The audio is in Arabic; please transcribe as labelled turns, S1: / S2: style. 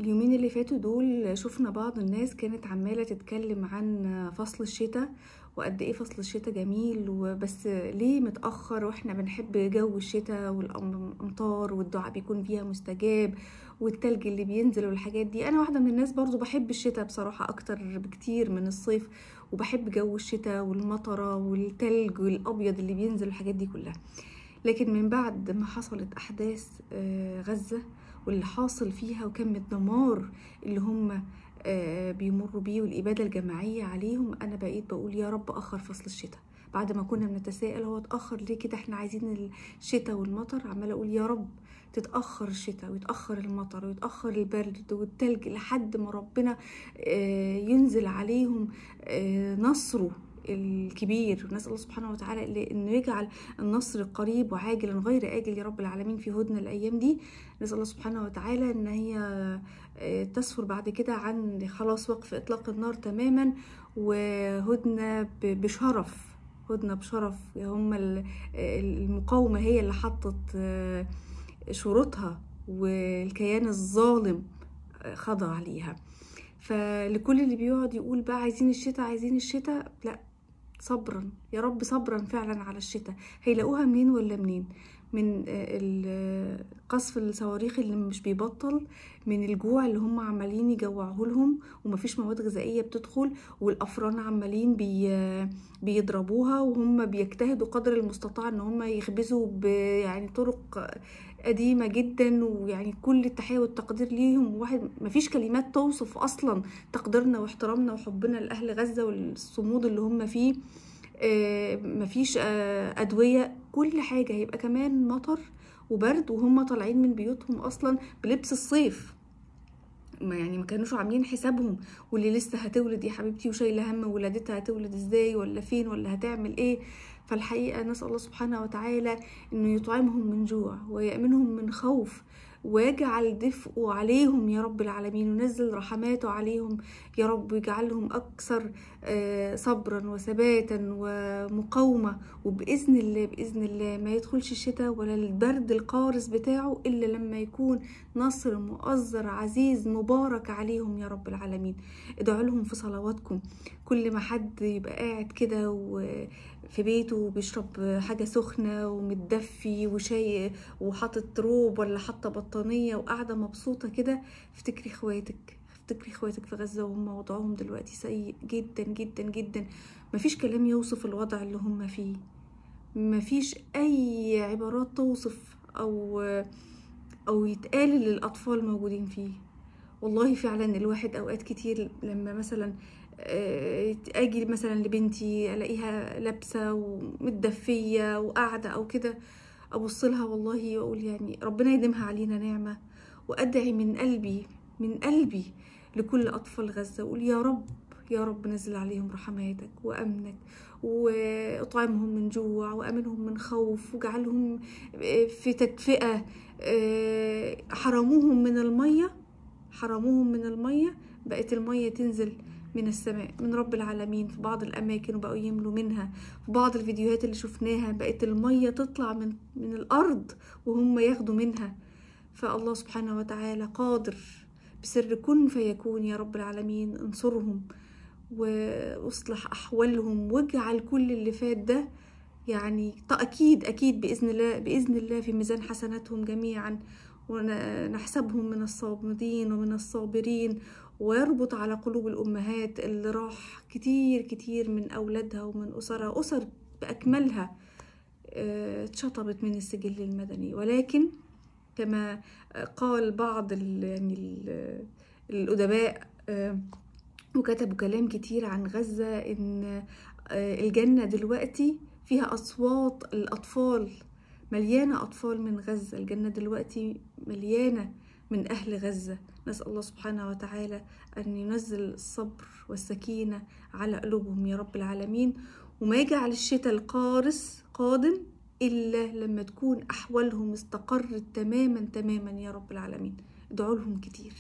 S1: اليومين اللي فاتوا دول شفنا بعض الناس كانت عمالة تتكلم عن فصل الشتاء وقد ايه فصل الشتاء جميل، وبس ليه متأخر واحنا بنحب جو الشتاء والأمطار والدعاء بيكون فيها مستجاب والتلج اللي بينزل والحاجات دي. انا واحدة من الناس برضو بحب الشتاء بصراحة اكتر بكتير من الصيف، وبحب جو الشتاء والمطرة والتلج والابيض اللي بينزل والحاجات دي كلها. لكن من بعد ما حصلت أحداث غزة واللي حاصل فيها وكم الدمار اللي هم بيمروا بيه والإبادة الجماعية عليهم، أنا بقيت بقول يا رب أخر فصل الشتاء. بعد ما كنا بنتساءل هو اتأخر ليه كده، احنا عايزين الشتاء والمطر، عمالة أقول يا رب تتأخر الشتاء ويتأخر المطر ويتأخر البرد والتلج لحد ما ربنا ينزل عليهم نصره الكبير. نسأل الله سبحانه وتعالى انه يجعل النصر قريب وعاجلا غير آجل يا رب العالمين في هدنة الأيام دي. نسأل الله سبحانه وتعالى ان هي تسفر بعد كده عن خلاص وقف إطلاق النار تماما، وهدنة بشرف، هدنة بشرف. هم المقاومة هي اللي حطت شروطها والكيان الظالم خضع عليها. فلكل اللي بيقعد يقول بقى عايزين الشتاء عايزين الشتاء، لا، صبرا يا رب، صبرا فعلا على الشتاء. هيلاقوها منين ولا منين؟ من قصف الصواريخ اللي مش بيبطل، من الجوع اللي هم عمالين يجوعوه لهم ومفيش مواد غذائية بتدخل، والأفران عمالين بيضربوها، وهم بيجتهدوا قدر المستطاع ان هم يخبزوا يعني طرق قديمة جدا. ويعني كل التحية والتقدير ليهم، واحد مفيش كلمات توصف اصلا تقديرنا واحترامنا وحبنا لأهل غزة والصمود اللي هم فيه. مفيش أدوية، كل حاجة. هيبقى كمان مطر وبرد وهم طالعين من بيوتهم أصلا بلبس الصيف، يعني ما كانوش عاملين حسابهم. واللي لسه هتولد يا حبيبتي وشايله هم ولادتها هتولد ازاي ولا فين ولا هتعمل ايه. فالحقيقة نسأل الله سبحانه وتعالى انه يطعمهم من جوع ويأمنهم من خوف، ويجعل دفئه عليهم يا رب العالمين، ونزل رحماته عليهم يا رب، ويجعلهم أكثر صبرا وثباتا ومقاومة. وبإذن الله بإذن الله ما يدخلش الشتاء ولا البرد القارس بتاعه إلا لما يكون نصر مؤزر عزيز مبارك عليهم يا رب العالمين. ادعوا لهم في صلواتكم. كل ما حد يبقى قاعد كده في بيته بيشرب حاجة سخنة ومتدفي وشاي وحاطط روب ولا حاطة بطانية وقاعدة مبسوطة كده، افتكري اخواتك، افتكري اخواتك في غزة وهم وضعهم دلوقتي سيء جدا جدا جدا. مفيش كلام يوصف الوضع اللي هم فيه، مفيش اي عبارات توصف او يتقال للاطفال موجودين فيه. والله فعلا الواحد اوقات كتير لما مثلا اجي مثلا لبنتي الاقيها لابسه ومتدفيه وقاعده او كده، ابص لها والله واقول يعني ربنا يديمها علينا نعمه، وادعي من قلبي من قلبي لكل اطفال غزه، واقول يا رب يا رب نزل عليهم رحماتك وامنك، واطعمهم من جوع وامنهم من خوف، واجعلهم في تدفئه. حرموهم من الميه، حرموهم من الميه، بقت الميه تنزل من السماء من رب العالمين في بعض الأماكن وبقوا يملوا منها. في بعض الفيديوهات اللي شفناها بقت المية تطلع من الأرض وهم ياخدوا منها. فالله سبحانه وتعالى قادر بسر كن فيكون يا رب العالمين. انصرهم واصلح أحوالهم، واجعل كل اللي فات ده يعني أكيد أكيد بإذن الله بإذن الله في ميزان حسناتهم جميعا، ونحسبهم من الصامدين ومن الصابرين. ويربط على قلوب الأمهات اللي راح كتير كتير من أولادها ومن أسرها، أسر بأكملها اتشطبت من السجل المدني. ولكن كما قال بعض الأدباء وكتبوا كلام كتير عن غزة، إن الجنة دلوقتي فيها أصوات الأطفال، مليانة أطفال من غزة. الجنة دلوقتي مليانة من أهل غزة. نسأل الله سبحانه وتعالى أن ينزل الصبر والسكينة على قلوبهم يا رب العالمين، وما يجعل الشتاء القارس قادم إلا لما تكون أحوالهم استقرت تماما تماما يا رب العالمين. ادعوا لهم كتير.